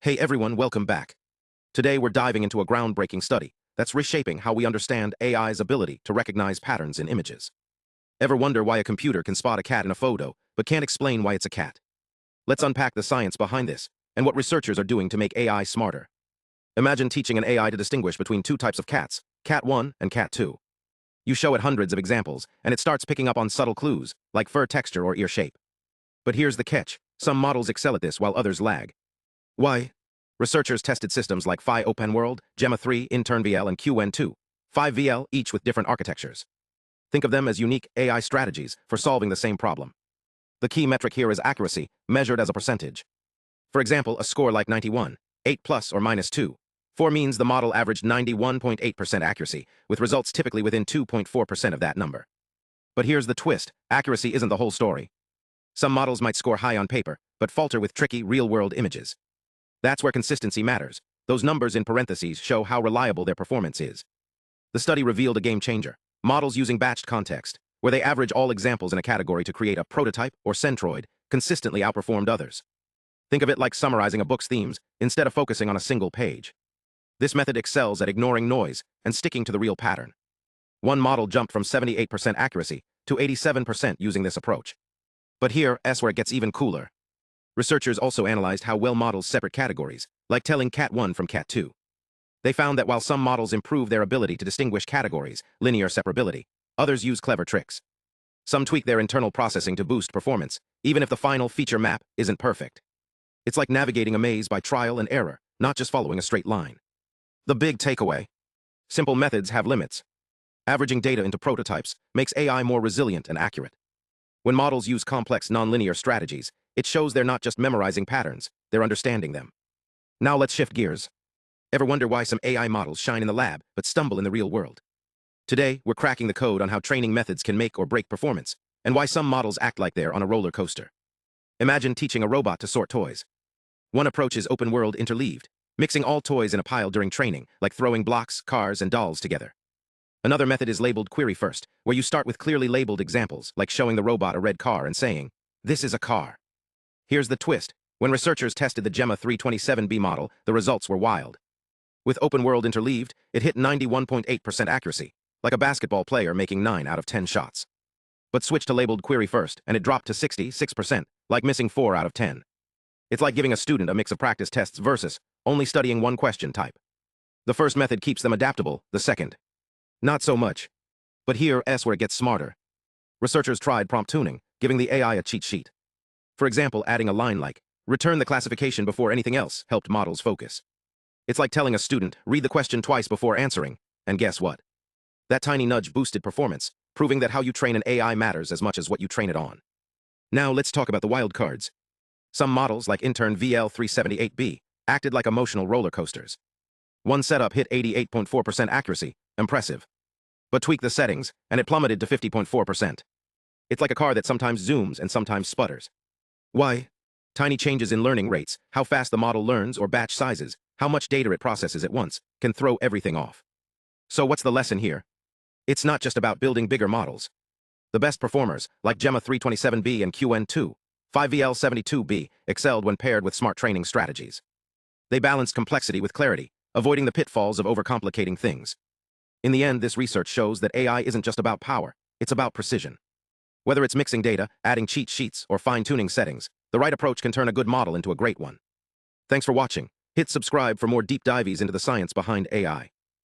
Hey everyone, welcome back. Today we're diving into a groundbreaking study that's reshaping how we understand AI's ability to recognize patterns in images. Ever wonder why a computer can spot a cat in a photo, but can't explain why it's a cat? Let's unpack the science behind this and what researchers are doing to make AI smarter. Imagine teaching an AI to distinguish between two types of cats, cat 1 and cat 2. You show it hundreds of examples, and it starts picking up on subtle clues, like fur texture or ear shape. But here's the catch. Some models excel at this while others lag. Why? Researchers tested systems like OpenWorld, Gemma 3, InternVL, and QN2, 5VL, each with different architectures. Think of them as unique AI strategies for solving the same problem. The key metric here is accuracy, measured as a percentage. For example, a score like 91, 8 plus or minus 2, 4 means the model averaged 91.8% accuracy, with results typically within 2.4% of that number. But here's the twist. Accuracy isn't the whole story. Some models might score high on paper, but falter with tricky, real-world images. That's where consistency matters. Those numbers in parentheses show how reliable their performance is. The study revealed a game changer. Models using batched context, where they average all examples in a category to create a prototype or centroid, consistently outperformed others. Think of it like summarizing a book's themes instead of focusing on a single page. This method excels at ignoring noise and sticking to the real pattern. One model jumped from 78% accuracy to 87% using this approach. But here's where it gets even cooler. Researchers also analyzed how well models separate categories, like telling cat 1 from cat 2. They found that while some models improve their ability to distinguish categories, linear separability, others use clever tricks. Some tweak their internal processing to boost performance, even if the final feature map isn't perfect. It's like navigating a maze by trial and error, not just following a straight line. The big takeaway: simple methods have limits. Averaging data into prototypes makes AI more resilient and accurate. When models use complex nonlinear strategies, it shows they're not just memorizing patterns, they're understanding them. Now let's shift gears. Ever wonder why some AI models shine in the lab but stumble in the real world? Today, we're cracking the code on how training methods can make or break performance, and why some models act like they're on a roller coaster. Imagine teaching a robot to sort toys. One approach is OpenWorld interleaved, mixing all toys in a pile during training, like throwing blocks, cars, and dolls together. Another method is labeled query first, where you start with clearly labeled examples, like showing the robot a red car and saying, "This is a car." Here's the twist. When researchers tested the Gemma 327B model, the results were wild. With OpenWorld interleaved, it hit 91.8% accuracy, like a basketball player making 9 out of 10 shots. But switch to labeled query first, and it dropped to 66%, like missing 4 out of 10. It's like giving a student a mix of practice tests versus only studying one question type. The first method keeps them adaptable, the second, not so much. But here's where it gets smarter. Researchers tried prompt tuning, giving the AI a cheat sheet. For example, adding a line like, "Return the classification before anything else," helped models focus. It's like telling a student, "Read the question twice before answering," and guess what? That tiny nudge boosted performance, proving that how you train an AI matters as much as what you train it on. Now let's talk about the wild cards. Some models, like InternVL 378B, acted like emotional roller coasters. One setup hit 88.4% accuracy, impressive. But tweak the settings, and it plummeted to 50.4%. It's like a car that sometimes zooms and sometimes sputters. Why? Tiny changes in learning rates, how fast the model learns, or batch sizes, how much data it processes at once, can throw everything off. So what's the lesson here? It's not just about building bigger models. The best performers, like Gemma 327B and QN2, 5VL72B, excelled when paired with smart training strategies. They balanced complexity with clarity, avoiding the pitfalls of overcomplicating things. In the end, this research shows that AI isn't just about power, it's about precision. Whether it's mixing data, adding cheat sheets, or fine-tuning settings, the right approach can turn a good model into a great one. Thanks for watching. Hit subscribe for more deep dives into the science behind AI.